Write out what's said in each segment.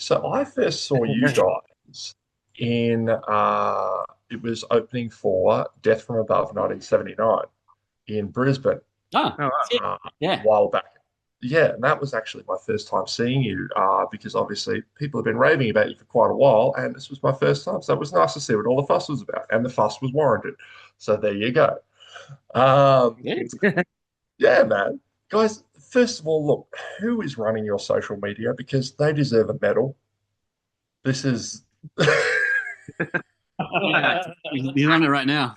So I first saw you guys in it was opening for Death from Above 1979 in Brisbane Oh, Oh, wow. shit. a Yeah. while back. Yeah, and that was actually my first time seeing you because obviously people have been raving about you for quite a while, and this was my first time. So it was nice to see what all the fuss was about, and the fuss was warranted. So there you go. Um, Good. yeah, man. Guys, first of all, look, who is running your social media? Because they deserve a medal. This is Yeah. He's on it right now.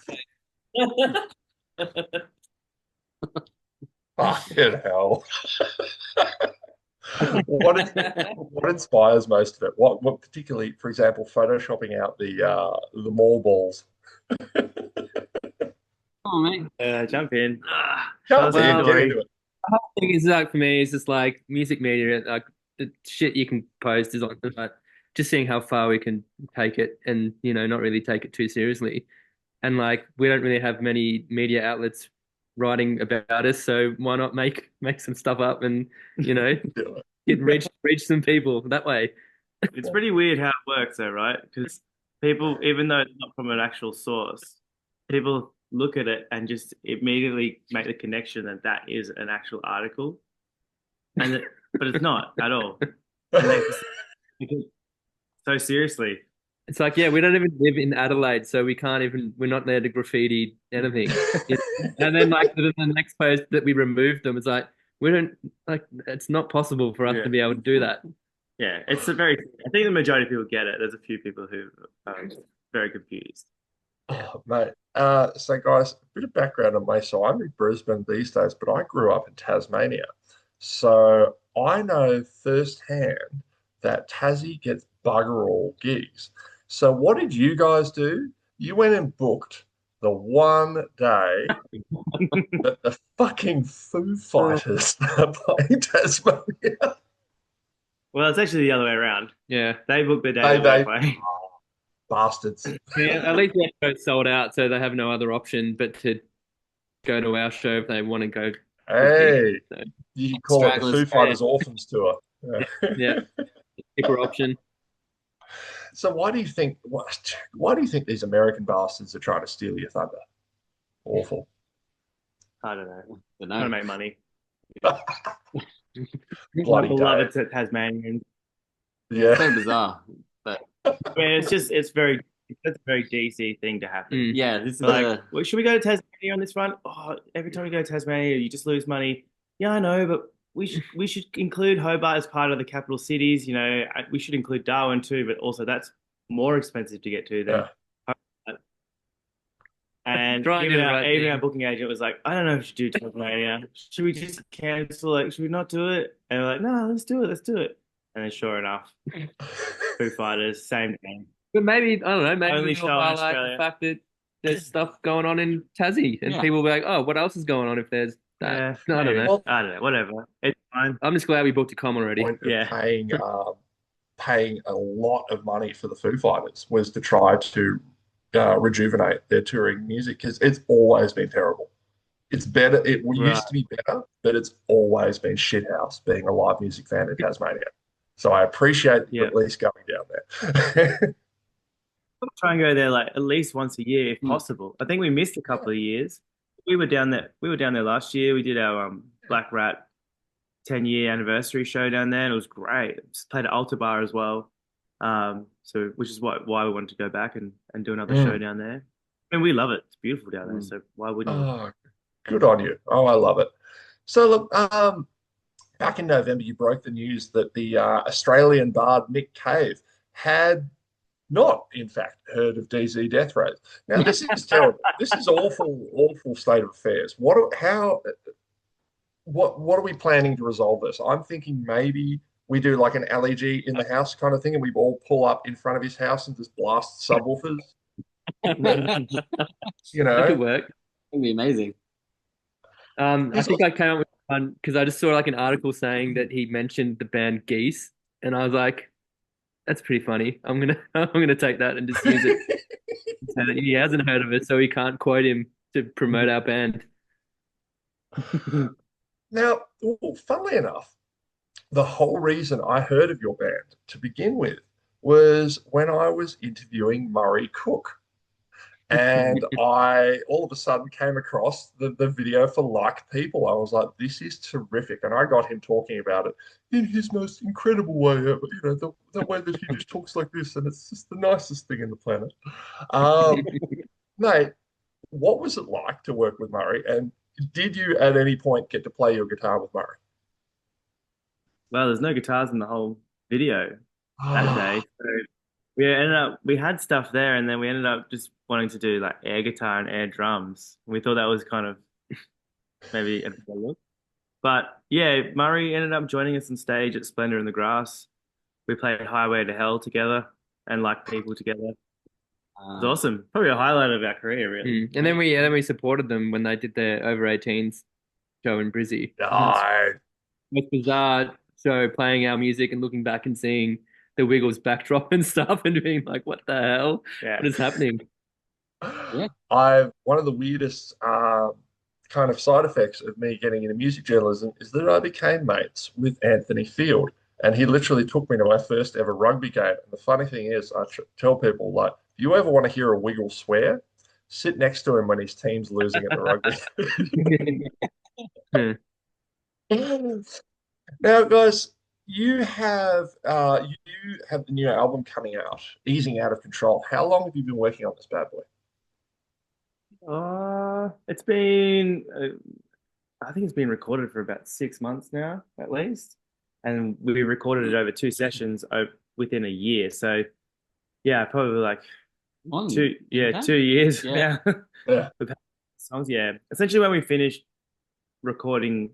fucking hell. What inspires most of it? What particularly, for example, photoshopping out the mall balls. Oh, mate. Jump in. Tell Jump us a in, Well, get story. into it. the whole thing is like for me, it's just like music media, like the shit you can post is on like just seeing how far we can take it and not really take it too seriously. And like we don't really have many media outlets writing about us, so why not make some stuff up and you know Do it. get reach some people that way. It's pretty weird how it works, though, right? Because people, even though it's not from an actual source, people look at it and just immediately make the connection that that is an actual article, and but it's not at all. And they just take it so seriously. It's like, yeah, we don't even live in Adelaide, so we're not there to graffiti anything. And then like the next post that we removed them, it's like we don't like it's not possible for us Yeah, to be able to do that. yeah. It's a very. I think the majority of people get it. There's a few people who are very confused. Oh, mate. So guys, a bit of background on me. So I'm in Brisbane these days, but I grew up in Tasmania. So I know firsthand that Tassie gets bugger all gigs. So what did you guys do? You went and booked the one day that the fucking Foo Fighters are playing Tasmania. Well, it's actually the other way around. Yeah. They book the day They, that we're they, playing. oh, bastards. Yeah, at least the show sold out, so they have no other option but to go to our show if they want to go to a gig. Hey, So, you could call it the Stragglers. Foo Fighters Orphans Tour. Yeah. yeah, cheaper option. So why do you think these American bastards are trying to steal your thunder? Awful. I don't know. But Trying to no. make money. Bloody Beloved Dave. Tasmanians. Yeah. So bizarre. But I mean, it's a very DC thing to happen. Mm. yeah, this is Like, well, should we go to Tasmania on this front? Oh, every time we go to Tasmania, you just lose money. Yeah, I know, but we should include Hobart as part of the capital cities. We should include Darwin too, but also that's more expensive to get to than Yeah. Hobart. And Try and do even the our right even our thing. booking agent was like, I don't know if we should do Tasmania. Should we just cancel it? Should we not do it? And we're like, no, let's do it. Let's do it. And then sure enough, Foo Fighters, same thing. But maybe I don't know. Maybe Only we'll show in highlight the Australia. fact that there's stuff going on in Tassie, and yeah. people will be like, "Oh, what else is going on if there's that?" Yeah, I don't maybe. know. Well, I don't know. Whatever. It's fine. I'm just glad we booked a com the already. point of Yeah. paying a lot of money for the Foo Fighters was to try to rejuvenate their touring music because it's always been terrible. It's better. It Right. used to be better, but it's always been shithouse being a live music fan in Tasmania. So I appreciate you Yeah. at least going down there. Try and go there like at least once a year if Mm. possible. I think we missed a couple of years. We were down there. We were down there last year. We did our Black Rat 10-year anniversary show down there, and it was great. Just played at Alta Bar as well. So which is why we wanted to go back and do another show Mm. down there. And we love it. It's beautiful down there. Mm. So why wouldn't you? Oh, good on you. Oh, I love it. So look, back in November, you broke the news that the Australian bard Nick Cave had not, in fact, heard of DZ Deathrays. Now, this is terrible. This is awful, awful state of affairs. What are we planning to resolve this? I'm thinking maybe we do like an LEG in the house kind of thing, and we all pull up in front of his house and just blast subwoofers. You That could know, work. That'd be amazing. I He's think also, I came up with one because I just saw like an article saying that he mentioned the band Geese, and I was like, "That's pretty funny. I'm gonna I'm gonna take that and just use it." So that he hasn't heard of it, so he can't quote him to promote our band. now, funnily enough. the whole reason I heard of your band to begin with was when I was interviewing Murray Cook. And I all of a sudden came across the video for Like People. I was like, this is terrific. And I got him talking about it in his most incredible way ever. You know, the way that he just talks like this, and it's just the nicest thing in the planet. Um, Mate, what was it like to work with Murray? And did you at any point get to play your guitar with Murray? Well, there's no guitars in the whole video that day. So we had stuff there, and then we ended up just wanting to do like air guitar and air drums. We thought that was kind of maybe a bit of a look. But yeah, Murray ended up joining us on stage at Splendor in the Grass. We played Highway to Hell together and Like People together. It was awesome. Probably a highlight of our career, really. And then we supported them when they did their over 18s show in Brizzy. No. Most bizarre show, playing our music and looking back and seeing the Wiggles backdrop and stuff and being like, what the hell? Yeah. What is happening? Yeah. One of the weirdest kind of side effects of me getting into music journalism is that I became mates with Anthony Field, and he literally took me to my first ever rugby game. And the funny thing is, I tell people, like, if you ever want to hear a Wiggle swear, sit next to him when his team's losing at the rugby. Now, guys, you have the new album coming out, Easing Out of Control. How long have you been working on this bad boy? It's been, I think it's been recorded for about 6 months now, at least. And we recorded it over 2 sessions within a year. So, yeah, probably like One. 2 years Yeah. now. Yeah. We've had songs, yeah. Essentially, when we finished recording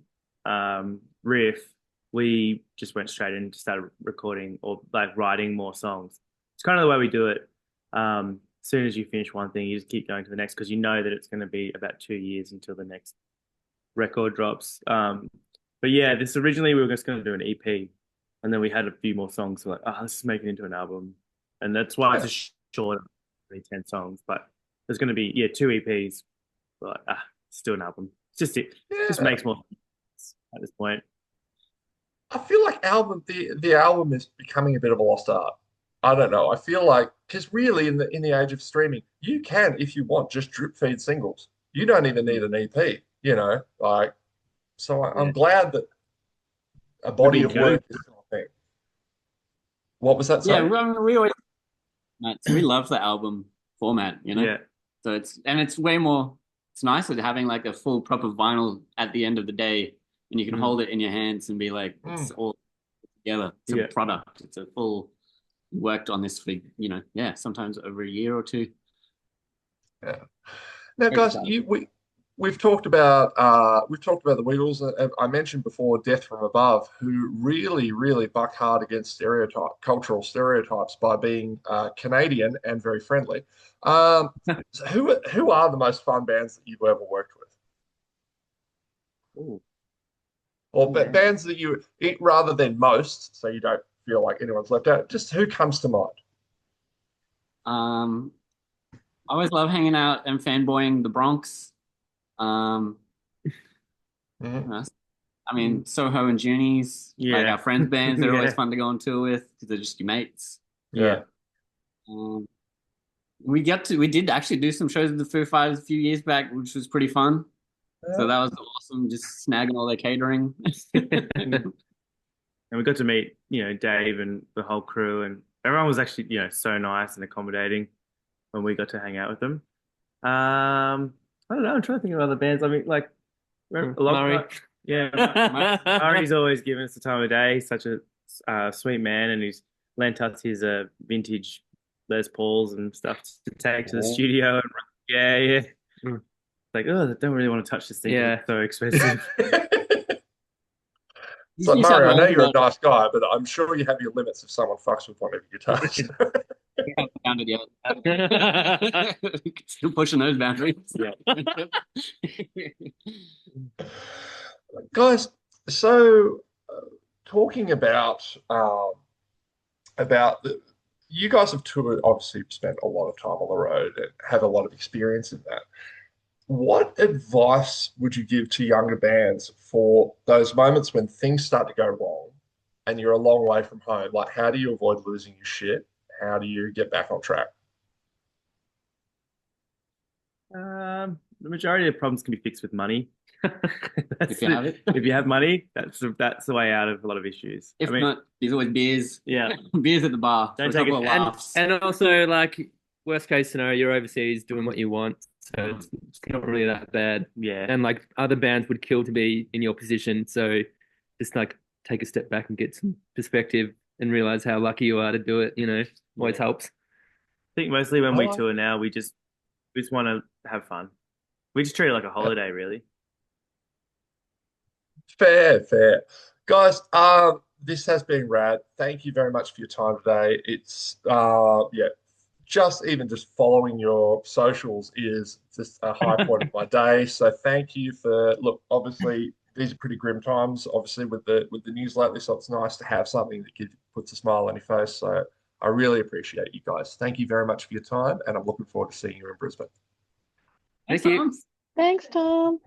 Riff, we just went straight in and started recording or like writing more songs. It's kind of the way we do it. As soon as you finish one thing, you just keep going to the next because you know that it's going to be about 2 years until the next record drops. But yeah, this originally we were just going to do an EP, and then we had a few more songs. So like, let's just make it into an album, and that's why it's a short, 10 songs. But there's going to be 2 EPs. But still an album. It's just it just makes more sense at this point. I feel like the album is becoming a bit of a lost art. I don't know. I feel like because really in the age of streaming, you can, if you want, just drip feed singles. You don't even need an EP, like. So I'm glad that a body of work is a thing. What was that? Yeah, Sorry? we always we love the album format, Yeah. So it's way more. It's nicer having like a full proper vinyl at the end of the day, and you can hold it in your hands and be like, it's all together. It's a product. It's a full worked on this for sometimes over a year or two. Yeah. Now, guys, we've talked about the Wiggles. I mentioned before Death from Above, who really, really buck hard against cultural stereotypes by being Canadian and very friendly. So who are the most fun bands that you've ever worked with? Ooh. Or bands that you, rather than most, so you don't feel like anyone's left out, just who comes to mind? I always love hanging out and fanboying the Bronx. I mean, Soho and Junies, like our friends' bands, they're always fun to go on tour with because they're just your mates. Yeah. We did actually do some shows with the Foo Fighters a few years back, which was pretty fun. So that was awesome, just snagging all their catering. And we got to meet, Dave and the whole crew, and everyone was actually, so nice and accommodating when we got to hang out with them. I don't know. I'm trying to think of other bands. I mean, like, Murray. Murray's always given us the time of day. He's such a sweet man, and he's lent us his vintage Les Pauls and stuff to take to the studio. And like, I don't really want to touch this thing. It's so expensive. So, Murray, I know you're a nice guy, but I'm sure you have your limits if someone fucks with one of your guitars. Still pushing those boundaries. Guys, so talking about you guys have toured, obviously spent a lot of time on the road and have a lot of experience in that. What advice would you give to younger bands for those moments when things start to go wrong and you're a long way from home, like how do you avoid losing your shit? How do you get back on track? The majority of problems can be fixed with money. If you have it. If you have money, that's the way out of a lot of issues. If not, there's always beers. Yeah. Beers at the bar. Don't for a take couple it- of laughs. And also, like, worst case scenario, you're overseas doing what you want, so it's not really that bad. Yeah. And like other bands would kill to be in your position, so just like take a step back and get some perspective and realize how lucky you are to do it. Always helps. I think mostly when we Oh. tour now, we just want to have fun. We just treat it like a holiday, really. Fair. Guys, this has been rad. Thank you very much for your time today. It's just following your socials is just a high point of my day. So thank you look, obviously these are pretty grim times, obviously with the news lately. So it's nice to have something that puts a smile on your face. So I really appreciate you guys. Thank you very much for your time, and I'm looking forward to seeing you in Brisbane. Thank you. Thanks, Thanks, Tom.